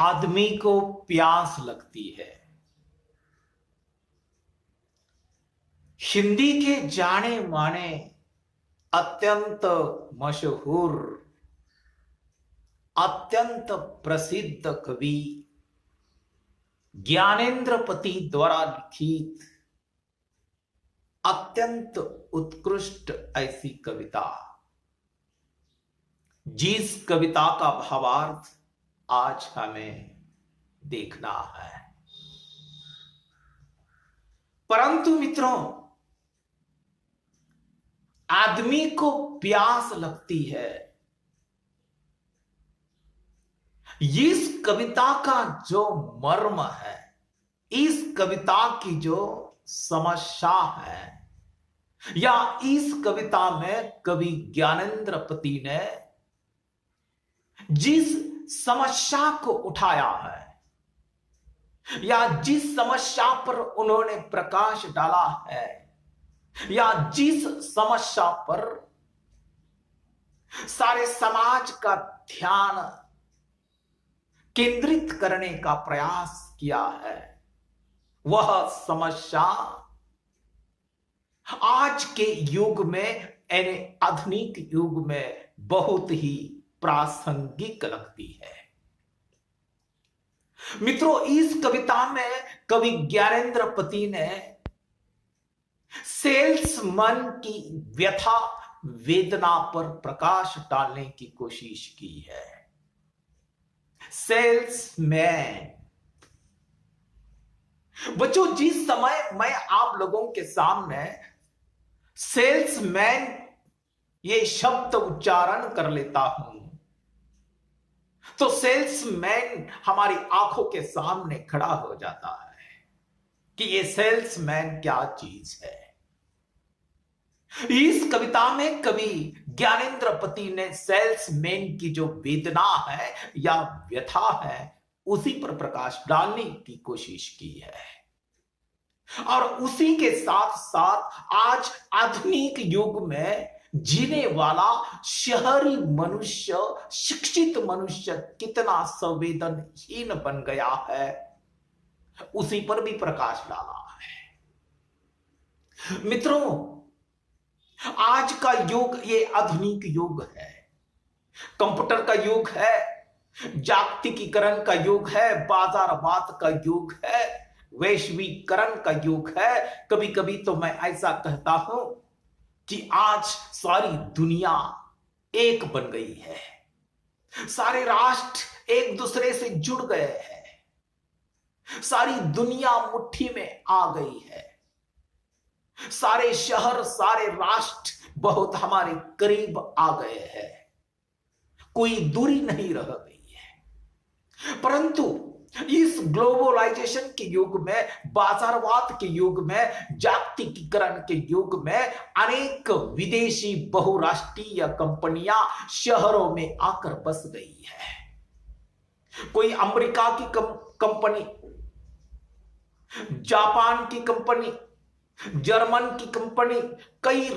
आदमी को प्यास लगती है। हिंदी के जाने माने अत्यंत मशहूर, अत्यंत प्रसिद्ध कवि ज्ञानेंद्र द्वारा लिखित अत्यंत उत्कृष्ट ऐसी कविता, जिस कविता का भावार्थ आज हमें देखना है। परंतु मित्रों, आदमी को प्यास लगती है। इस कविता का जो मर्म है, इस कविता की जो समस्या है, या इस कविता में कवि ज्ञानेंद्र ने जिस समस्या को उठाया है, या जिस समस्या पर उन्होंने प्रकाश डाला है, या जिस समस्या पर सारे समाज का ध्यान केंद्रित करने का प्रयास किया है, वह समस्या आज के युग में, यानी आधुनिक युग में बहुत ही प्रासंगिक लगती है। मित्रों, इस कविता में कवि ज्ञानेंद्र ने सेल्समैन की व्यथा वेदना पर प्रकाश डालने की कोशिश की है। सेल्समैन बच्चों, जिस समय मैं आप लोगों के सामने सेल्समैन ये शब्द उच्चारण कर लेता हूं, तो सेल्समैन हमारी आंखों के सामने खड़ा हो जाता है कि ये सेल्समैन क्या चीज है। इस कविता में कवि ज्ञानेंद्र ने सेल्समैन की जो वेदना है या व्यथा है, उसी पर प्रकाश डालने की कोशिश की है। और उसी के साथ साथ आज आधुनिक युग में जीने वाला शहरी मनुष्य, शिक्षित मनुष्य कितना संवेदनहीन बन गया है, उसी पर भी प्रकाश डाला है। मित्रों, आज का युग ये आधुनिक युग है, कंप्यूटर का युग है, जागतिकीकरण का युग है, बाजारवाद का युग है, वैश्वीकरण का युग है। कभी कभी तो मैं ऐसा कहता हूं कि आज सारी दुनिया एक बन गई है, सारे राष्ट्र एक दूसरे से जुड़ गए हैं, सारी दुनिया मुट्ठी में आ गई है, सारे शहर, सारे राष्ट्र बहुत हमारे करीब आ गए हैं, कोई दूरी नहीं रह गई है। परंतु इस ग्लोबलाइजेशन के युग में, बाजारवाद के युग में, जागतिकीकरण के युग में अनेक विदेशी बहुराष्ट्रीय कंपनियां शहरों में आकर बस गई है। कोई अमेरिका की कंपनी, जापान की कंपनी, जर्मन की कंपनी, कई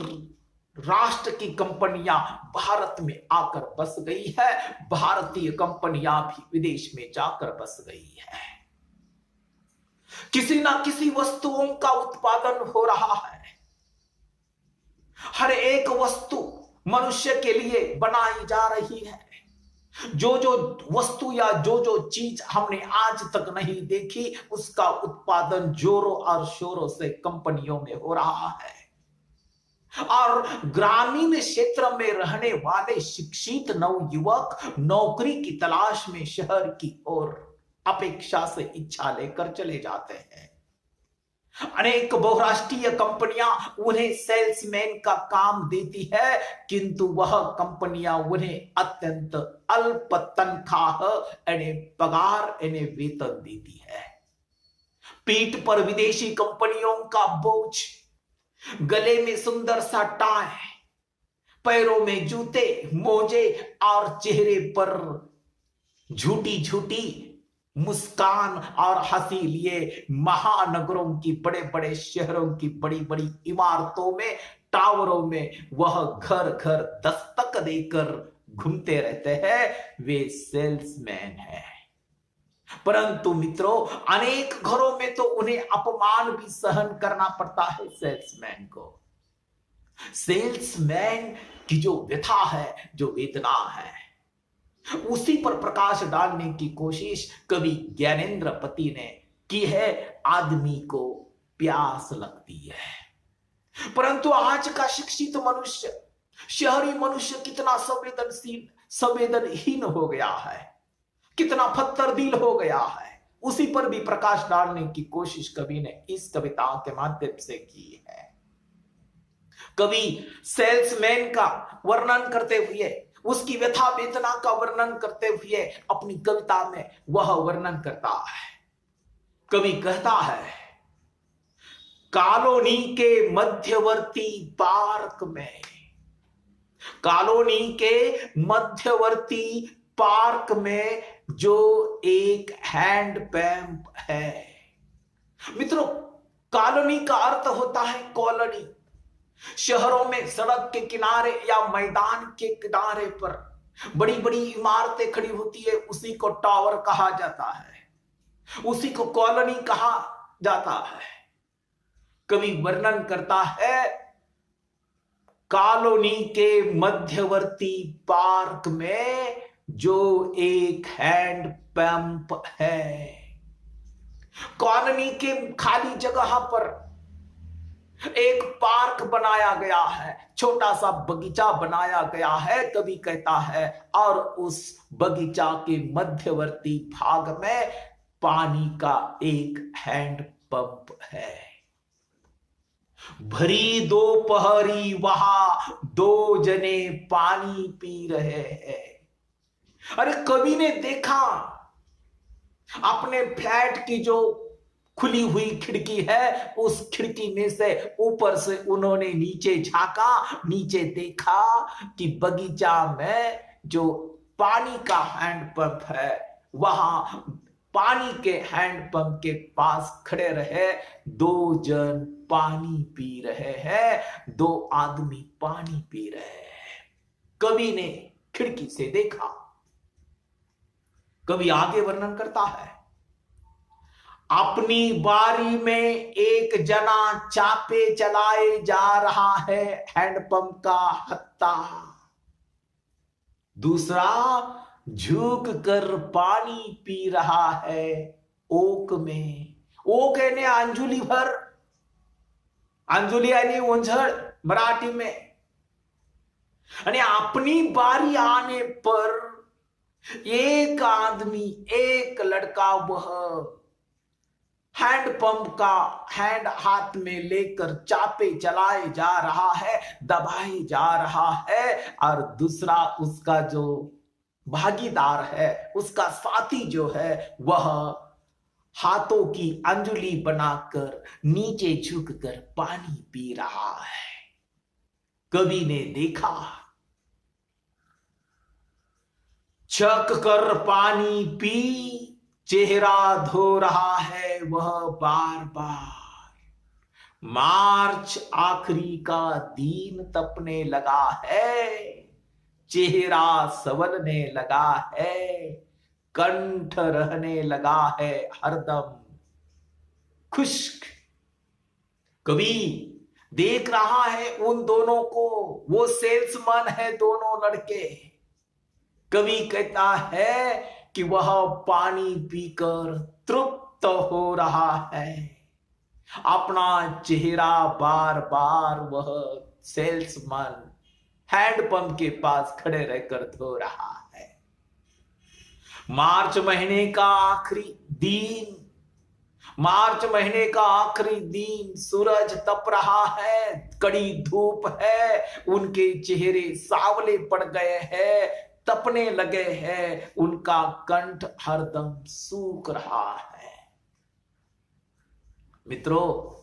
राष्ट्र की कंपनियां भारत में आकर बस गई है। भारतीय कंपनियां भी विदेश में जाकर बस गई है। किसी ना किसी वस्तुओं का उत्पादन हो रहा है। हर एक वस्तु मनुष्य के लिए बनाई जा रही है। जो जो वस्तु या जो जो चीज हमने आज तक नहीं देखी, उसका उत्पादन जोरों और शोरों से कंपनियों में हो रहा है। और ग्रामीण क्षेत्र में रहने वाले शिक्षित नवयुवक नौकरी की तलाश में शहर की ओर अपेक्षा से इच्छा लेकर चले जाते हैं। अनेक बहुराष्ट्रीय कंपनियां उन्हें सेल्समैन का काम देती है, किंतु वह कंपनियां उन्हें अत्यंत अल्प तनख्वाह यानी पगार यानी वेतन देती है। पीठ पर विदेशी कंपनियों का बोझ, गले में सुंदर सा टाई, पैरों में जूते, मोजे और चेहरे पर झूठी झूठी मुस्कान और हंसी लिए महानगरों की, बड़े बड़े शहरों की बड़ी बड़ी इमारतों में, टावरों में वह घर घर दस्तक देकर घूमते रहते हैं। वे सेल्समैन हैं। परंतु मित्रों, अनेक घरों में तो उन्हें अपमान भी सहन करना पड़ता है सेल्समैन को। सेल्समैन की जो व्यथा है, जो वेदना है, उसी पर प्रकाश डालने की कोशिश कवि ज्ञानेंद्र पति ने की है। आदमी को प्यास लगती है, परंतु आज का शिक्षित मनुष्य, शहरी मनुष्य कितना संवेदनहीन हो गया है, कितना पत्थर दिल हो गया है, उसी पर भी प्रकाश डालने की कोशिश कवि ने इस कविता के माध्यम से की है। कवि सेल्समैन का वर्णन करते हुए, उसकी व्यथा वेदना का वर्णन करते हुए अपनी कविता में वह वर्णन करता है। कवि कहता है, कॉलोनी के मध्यवर्ती पार्क में, कॉलोनी के मध्यवर्ती पार्क में जो एक हैंड पंप है। मित्रों, कॉलोनी का अर्थ होता है कॉलोनी। शहरों में सड़क के किनारे या मैदान के किनारे पर बड़ी बड़ी इमारतें खड़ी होती है, उसी को टावर कहा जाता है, उसी को कॉलोनी कहा जाता है। कवि वर्णन करता है, कॉलोनी के मध्यवर्ती पार्क में जो एक हैंड पंप है। कॉलोनी के खाली जगह पर एक पार्क बनाया गया है, छोटा सा बगीचा बनाया गया है, कवि कहता है, और उस बगीचा के मध्यवर्ती भाग में पानी का एक हैंड पंप है। भरी दोपहरी वहां दो जने पानी पी रहे हैं। अरे कवि ने देखा, अपने फ्लैट की जो खुली हुई खिड़की है, उस खिड़की में से ऊपर से उन्होंने नीचे झांका, नीचे देखा कि बगीचा में जो पानी का हैंड पंप है, वहां पानी के हैंड पंप के पास खड़े रहे दो जन पानी पी रहे हैं, दो आदमी पानी पी रहे हैं। कवि ने खिड़की से देखा। कवि आगे वर्णन करता है, अपनी बारी में एक जना चापे चलाए जा रहा है हैंडपंप का हत्ता, दूसरा झुक कर पानी पी रहा है ओक में। ओक यानी अंजुली भर, अंजुली यानी उंझड़ मराठी में। यानी अपनी बारी आने पर एक आदमी, एक लड़का वह हैंडपंप का हैंड हाथ में लेकर चापे चलाए जा रहा है, दबाए जा रहा है, और दूसरा उसका जो भागीदार है, उसका साथी जो है, वह हाथों की अंजुली बनाकर नीचे झुककर पानी पी रहा है। कवि ने देखा, छक कर पानी पी चेहरा धो रहा है वह बार बार। मार्च आखिरी का दिन तपने लगा है, चेहरा संवरने लगा है, कंठ रहने लगा है हरदम खुश्क। कवि देख रहा है उन दोनों को, वो सेल्समैन है दोनों लड़के। कवि कहता है कि वह पानी पीकर तृप्त हो रहा है, अपना चेहरा बार बार वह सेल्समैन हैंडपंप के पास खड़े रहकर धो रहा है। मार्च महीने का आखिरी दिन, मार्च महीने का आखिरी दिन, सूरज तप रहा है, कड़ी धूप है, उनके चेहरे सांवले पड़ गए हैं, तपने लगे हैं, उनका कंठ हरदम सूख रहा है। मित्रों,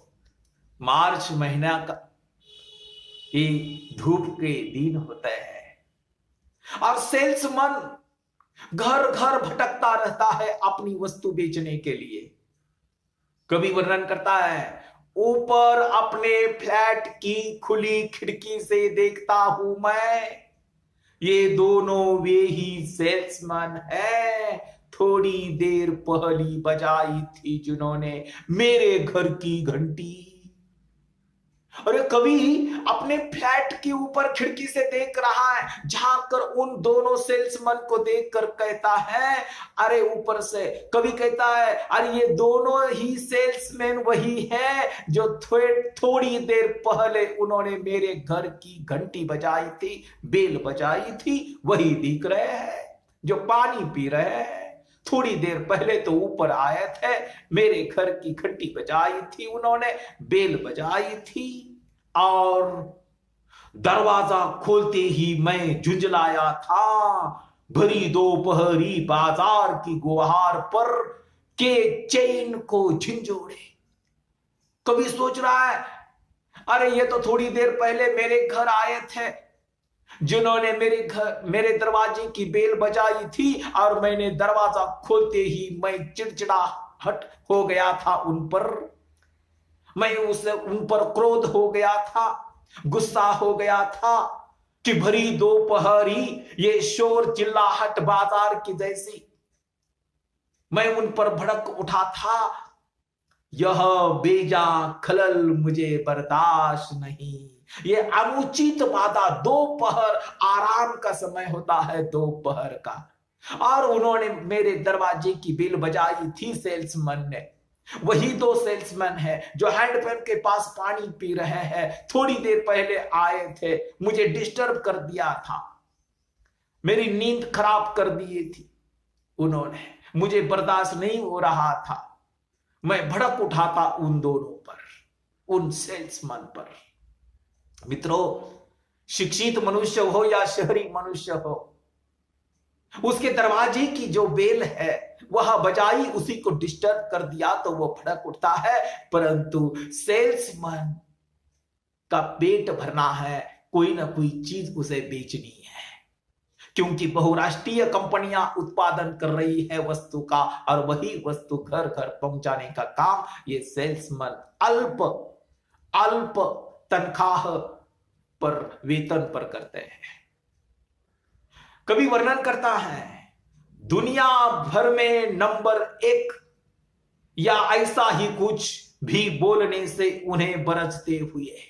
मार्च महीना का ये धूप के दिन होते हैं और सेल्समैन घर घर भटकता रहता है अपनी वस्तु बेचने के लिए। कवि वर्णन करता है, ऊपर अपने फ्लैट की खुली खिड़की से देखता हूं मैं, ये दोनों वे ही सेल्समैन है, थोड़ी देर पहली बजाई थी जिन्होंने मेरे घर की घंटी। और कवि अपने फ्लैट के ऊपर खिड़की से देख रहा है, झांक कर उन दोनों सेल्समैन को देखकर कहता है, अरे ऊपर से कवि कहता है, अरे ये दोनों ही सेल्समैन वही है जो थोड़ी देर पहले उन्होंने मेरे घर की घंटी बजाई थी, बेल बजाई थी, वही दिख रहे हैं जो पानी पी रहे हैं। थोड़ी देर पहले तो ऊपर आए थे, मेरे घर की घंटी बजाई थी उन्होंने, बेल बजाई थी, और दरवाजा खोलते ही मैं झुंझलाया था भरी दोपहरी बाजार की गुहार पर के चैन को झिंझोड़े। कभी सोच रहा है, अरे ये तो थोड़ी देर पहले मेरे घर आए थे जिन्होंने मेरे दरवाजे की बेल बजाई थी, और मैंने दरवाजा खोलते ही मैं चिड़चिड़ाहट हो गया था उन पर, मैं उन पर क्रोध हो गया था, गुस्सा हो गया था कि भरी दोपहरी ये शोर चिल्लाहट बाजार की जैसी, मैं उन पर भड़क उठा था। यह बेजा खलल मुझे बर्दाश्त नहीं। ये अनुचित बाधा, दोपहर आराम का समय होता है दोपहर का, और उन्होंने मेरे दरवाजे की बेल बजाई थी सेल्समैन ने। वही दो सेल्समैन है जो हैंडपंप के पास पानी पी रहे हैं, थोड़ी देर पहले आए थे, मुझे डिस्टर्ब कर दिया था, मेरी नींद खराब कर दी थी उन्होंने, मुझे बर्दाश्त नहीं हो रहा था, मैं भड़क उठा था उन दोनों पर, उन सेल्समैन पर। मित्रों, शिक्षित मनुष्य हो या शहरी मनुष्य हो, उसके दरवाजे की जो बेल है वह बजाई उसी को डिस्टर्ब कर दिया तो वो भड़क उठता है, परंतु सेल्समैन का पेट भरना है, कोई ना कोई चीज उसे बेचनी है, क्योंकि बहुराष्ट्रीय कंपनियां उत्पादन कर रही है वस्तु का, और वही वस्तु घर घर पहुंचाने का काम ये सेल्समैन अल्प अल्प तनख्वाह पर, वेतन पर करते हैं। कवि वर्णन करता है, दुनिया भर में नंबर 1 या ऐसा ही कुछ भी बोलने से उन्हें बरसते हुए,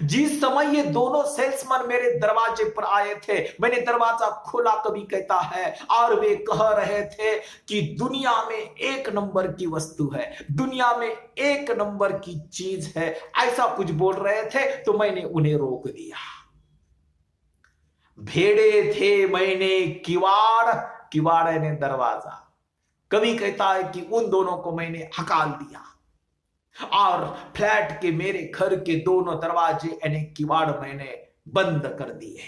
जिस समय ये दोनों सेल्समैन मेरे दरवाजे पर आए थे, मैंने दरवाजा खोला, कवि कहता है, और वे कह रहे थे कि दुनिया में 1 नंबर की वस्तु है, दुनिया में 1 नंबर की चीज है, ऐसा कुछ बोल रहे थे, तो मैंने उन्हें रोक दिया। भेड़े थे मैंने किवाड़, किवाड़ ने दरवाजा, कवि कहता है कि उन दोनों को मैंने हकाल दिया, और फ्लैट के मेरे घर के दोनों दरवाजे यानी किवाड़ मैंने बंद कर दिए,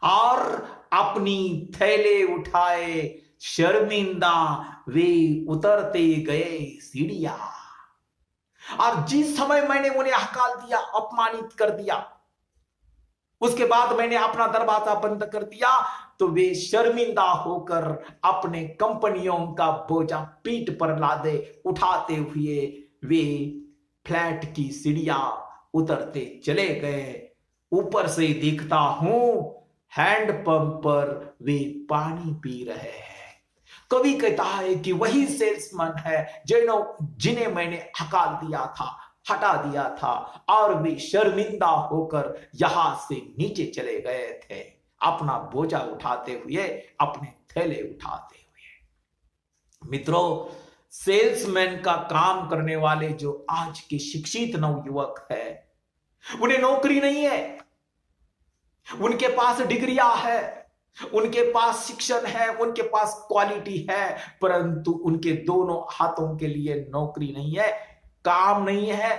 और अपनी थैले उठाए शर्मिंदा वे उतरते गए सीढ़ियां। और जिस समय मैंने उन्हें हकाल दिया, अपमानित कर दिया, उसके बाद मैंने अपना दरवाजा बंद कर दिया, तो वे शर्मिंदा होकर अपने कंपनियों का बोझा पीठ पर लादे उठाते हुए वे फ्लैट की सीढ़ियां उतरते चले गए। ऊपर से देखता हूं हैंडपंप पर वे पानी पी रहे हैं। कवि कहता है कि वही सेल्समैन है जिन्हें मैंने हकाल दिया था, हटा दिया था, और वे शर्मिंदा होकर यहां से नीचे चले गए थे, अपना बोझा उठाते हुए, अपने थैले उठाते हुए। मित्रों, सेल्समैन का काम करने वाले जो आज के शिक्षित नवयुवक है, उन्हें नौकरी नहीं है, उनके पास डिग्रियां है, उनके पास शिक्षण है, उनके पास क्वालिटी है, परंतु उनके दोनों हाथों के लिए नौकरी नहीं है, काम नहीं है,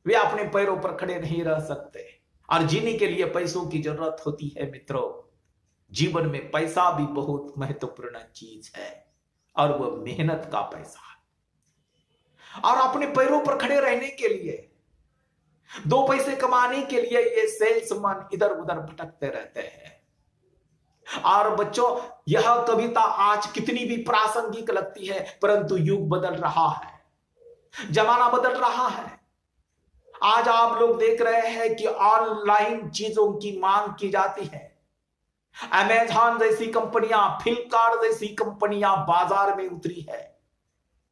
वे अपने पैरों पर खड़े नहीं रह सकते, और जीने के लिए पैसों की जरूरत होती है। मित्रों, जीवन में पैसा भी बहुत महत्वपूर्ण चीज है, और वह मेहनत का पैसा है। और अपने पैरों पर खड़े रहने के लिए, 2 पैसे कमाने के लिए ये सेल्समैन इधर उधर भटकते रहते हैं। और बच्चों, यह कविता आज कितनी भी प्रासंगिक लगती है, परंतु युग बदल रहा है, जमाना बदल रहा है। आज आप लोग देख रहे हैं कि ऑनलाइन चीजों की मांग की जाती है, अमेजॉन जैसी कंपनियां, फ्लिपकार्ट जैसी कंपनियां बाजार में उतरी है।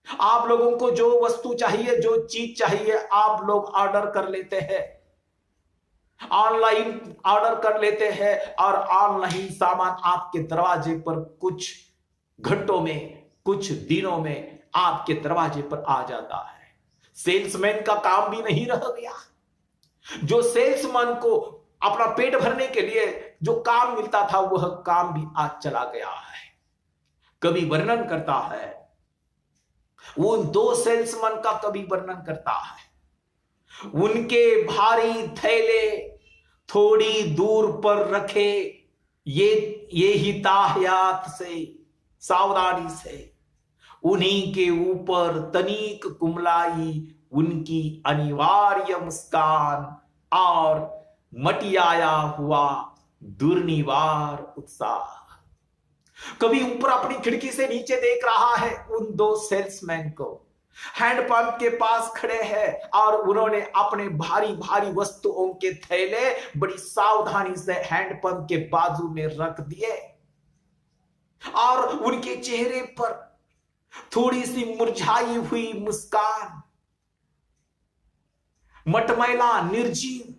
आप लोगों को जो वस्तु चाहिए, जो चीज चाहिए, आप लोग ऑर्डर कर लेते हैं, ऑनलाइन ऑर्डर कर लेते हैं और ऑनलाइन सामान आपके दरवाजे पर कुछ घंटों में, कुछ दिनों में आपके दरवाजे पर आ जाता है। सेल्समैन का काम भी नहीं रह गया। जो सेल्समैन को अपना पेट भरने के लिए जो काम मिलता था, वह काम भी आज चला गया है। कभी वर्णन करता है, उन दो सेल्समैन का कभी वर्णन करता है, उनके भारी थैले थोड़ी दूर पर रखे, ये ही ताहयात से, सावधानी से उन्हीं के ऊपर तनिक कुमलाई उनकी अनिवार्य मुस्कान और मटियाया हुआ दुर्निवार उत्साह। कभी ऊपर अपनी खिड़की से नीचे देख रहा है उन दो सेल्समैन को, हैंडपंप के पास खड़े हैं और उन्होंने अपने भारी भारी वस्तुओं के थैले बड़ी सावधानी से हैंडपंप के बाजू में रख दिए और उनके चेहरे पर थोड़ी सी मुरझाई हुई मुस्कान, मटमैला, निर्जीव,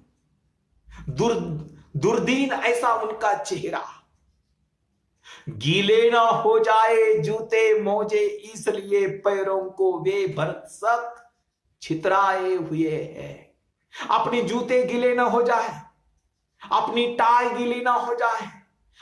दुर्दीन ऐसा उनका चेहरा। गीले ना हो जाए जूते मोजे, इसलिए पैरों को वे भरसक छितराए हुए हैं। अपने जूते गीले ना हो जाए, अपनी टाई गीली ना हो जाए,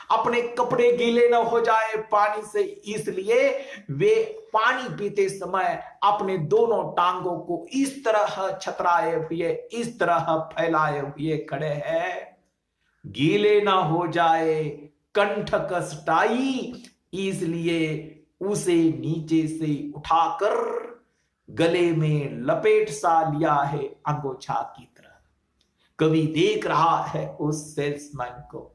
अपने कपड़े गीले ना हो जाए पानी से, इसलिए वे पानी पीते समय अपने दोनों टांगों को इस तरह छतराए हुए, इस तरह फैलाए हुए खड़े हैं। गीले ना हो जाए कंठ कष्टाई, इसलिए उसे नीचे से उठाकर गले में लपेट सा लिया है अंगोछा की तरह। कवि देख रहा है उस सेल्समैन को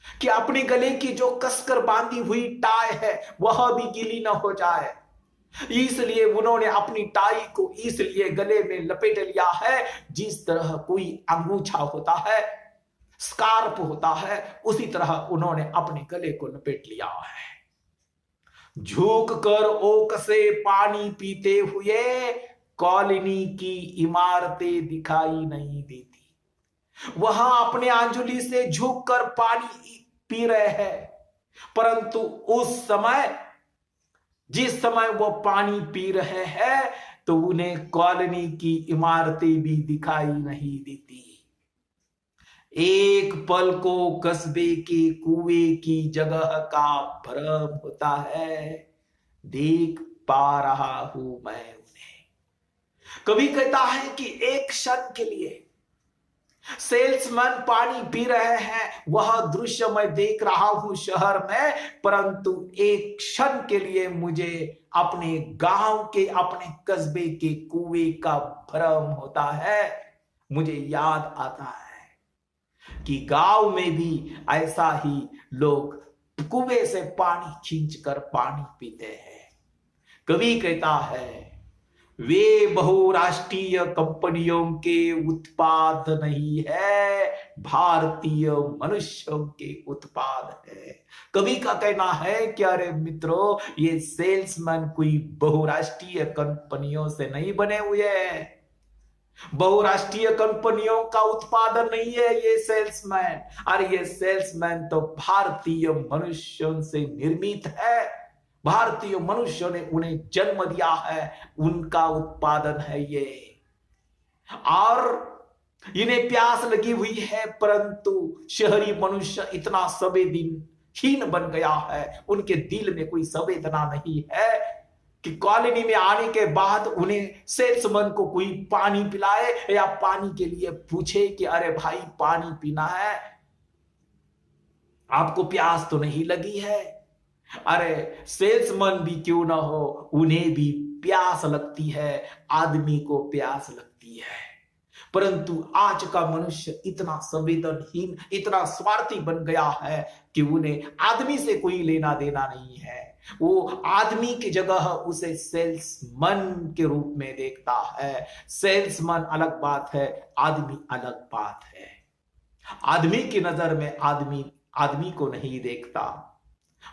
कि अपने गले की जो कसकर बांधी हुई टाई है वह भी गीली ना हो जाए, इसलिए उन्होंने अपनी टाई को इसलिए गले में लपेट लिया है जिस तरह कोई अंगूछा होता है, स्कार्प होता है, उसी तरह उन्होंने अपने गले को लपेट लिया है। झुक कर ओक से पानी पीते हुए कॉलोनी की इमारतें दिखाई नहीं देती। वहां अपने अंजुली से झुक कर पानी पी रहे हैं, परंतु उस समय, जिस समय वो पानी पी रहे हैं, तो उन्हें कॉलोनी की इमारतें भी दिखाई नहीं देती। एक पल को कस्बे के कुएं की जगह का भ्रम होता है, देख पा रहा हूं मैं उन्हें। कभी कहता है कि एक क्षण के लिए सेल्समैन पानी पी रहे हैं, वह दृश्य मैं देख रहा हूं शहर में, परंतु एक क्षण के लिए मुझे अपने गांव के, अपने कस्बे के कुएं का भ्रम होता है। मुझे याद आता है कि गांव में भी ऐसा ही लोग कुएं से पानी खींचकर पानी पीते हैं। कवि कहता है, वे बहुराष्ट्रीय कंपनियों के उत्पाद नहीं है, भारतीय मनुष्यों के उत्पाद है। कवि का कहना है कि अरे मित्रों, ये सेल्समैन कोई बहुराष्ट्रीय कंपनियों से नहीं बने हुए हैं, बहुराष्ट्रीय कंपनियों का उत्पादन नहीं है ये सेल्समैन। अरे ये सेल्समैन तो भारतीय मनुष्यों से निर्मित है, भारतीय मनुष्यों ने उन्हें जन्म दिया है, उनका उत्पादन है ये। और इन्हें प्यास लगी हुई है, परंतु शहरी मनुष्य इतना संवेदनहीन बन गया है, उनके दिल में कोई संवेदना नहीं है कि कॉलोनी में आने के बाद उन्हें सेल्समैन को कोई पानी पिलाए या पानी के लिए पूछे कि अरे भाई पानी पीना है, आपको प्यास तो नहीं लगी है। अरे सेल्समैन भी क्यों ना हो, उन्हें भी प्यास लगती है, आदमी को प्यास लगती है। परंतु आज का मनुष्य इतना संवेदनहीन, इतना स्वार्थी बन गया है कि उन्हें आदमी से कोई लेना देना नहीं है। वो आदमी की जगह उसे सेल्समैन के रूप में देखता है। सेल्समैन अलग बात है, आदमी अलग बात है। आदमी की नजर में आदमी आदमी को नहीं देखता,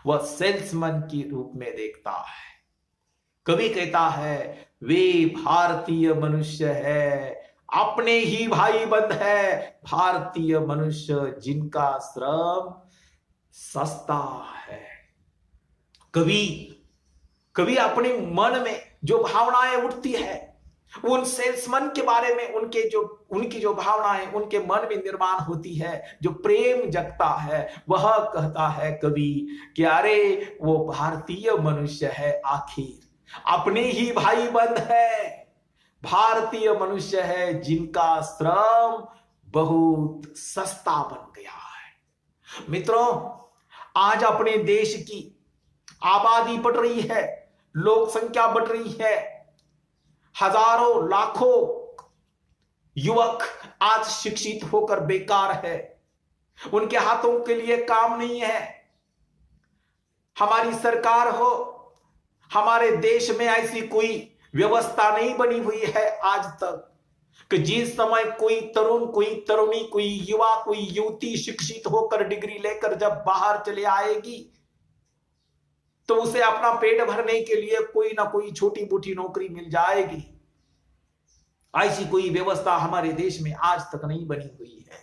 वह सेल्समैन के रूप में देखता है। कवि कहता है वे भारतीय मनुष्य है, अपने ही भाई बंद है, भारतीय मनुष्य जिनका श्रम सस्ता है। कभी अपने मन में जो भावनाएं उठती है, उन सेल्समैन के बारे में उनकी जो भावनाएं उनके मन में निर्माण होती है, जो प्रेम जगता है, वह कहता है कवि कि अरे वो भारतीय मनुष्य है, आखिर अपने ही भाई बंद है, भारतीय मनुष्य है जिनका श्रम बहुत सस्ता बन गया है। मित्रों, आज अपने देश की आबादी बढ़ रही है, लोक संख्या बढ़ रही है, हजारों लाखों युवक आज शिक्षित होकर बेकार है, उनके हाथों के लिए काम नहीं है। हमारी सरकार हो, हमारे देश में ऐसी कोई व्यवस्था नहीं बनी हुई है आज तक कि जिस समय कोई तरुण, कोई तरुणी, कोई युवा, कोई युवती शिक्षित होकर डिग्री लेकर जब बाहर चले आएगी तो उसे अपना पेट भरने के लिए कोई ना कोई छोटी मोटी नौकरी मिल जाएगी। ऐसी कोई व्यवस्था हमारे देश में आज तक नहीं बनी हुई है।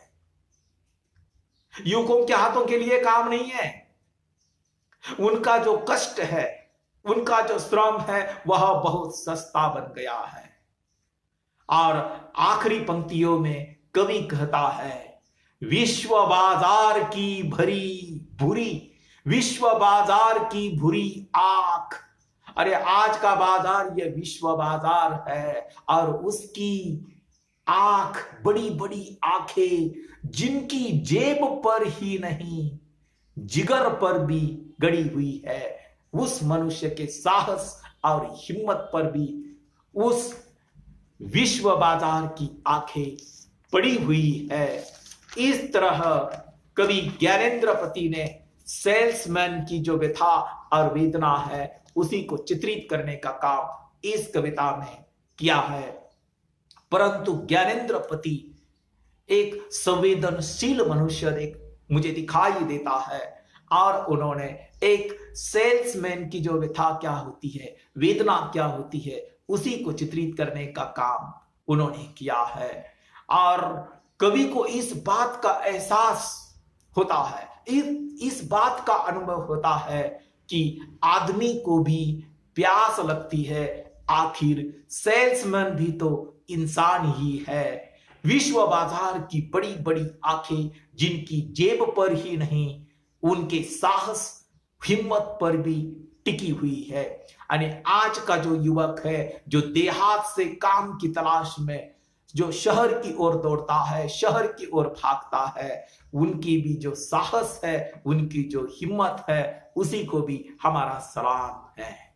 युवकों के हाथों के लिए काम नहीं है, उनका जो कष्ट है, उनका जो श्रम है, वह बहुत सस्ता बन गया है। और आखिरी पंक्तियों में कवि कहता है विश्व बाजार की भूरी आंख। अरे आज का बाजार ये विश्व बाजार है और उसकी आंख, बड़ी बड़ी आंखें जिनकी जेब पर ही नहीं जिगर पर भी गड़ी हुई है, उस मनुष्य के साहस और हिम्मत पर भी उस विश्व बाजार की आंखें पड़ी हुई है। इस तरह कवि ज्ञानेंद्रपति ने सेल्समैन की जो व्यथा और वेदना है उसी को चित्रित करने का काम इस कविता में किया है। परंतु ज्ञानेंद्रपति एक संवेदनशील मनुष्य मुझे दिखाई देता है और उन्होंने एक सेल्समैन की जो व्यथा क्या होती है, वेदना क्या होती है, उसी को चित्रित करने का काम उन्होंने किया है। और कवि को इस बात का एहसास होता है, इस बात का अनुभव होता है कि आदमी को भी प्यास लगती है, आखिर सेल्समैन भी तो इंसान ही है। विश्व बाजार की बड़ी बड़ी आंखें जिनकी जेब पर ही नहीं उनके साहस, हिम्मत पर भी टिकी हुई है। यानी आज का जो युवक है, जो देहात से काम की तलाश में जो शहर की ओर दौड़ता है, शहर की ओर भागता है, उनकी भी जो साहस है, उनकी जो हिम्मत है, उसी को भी हमारा सलाम है।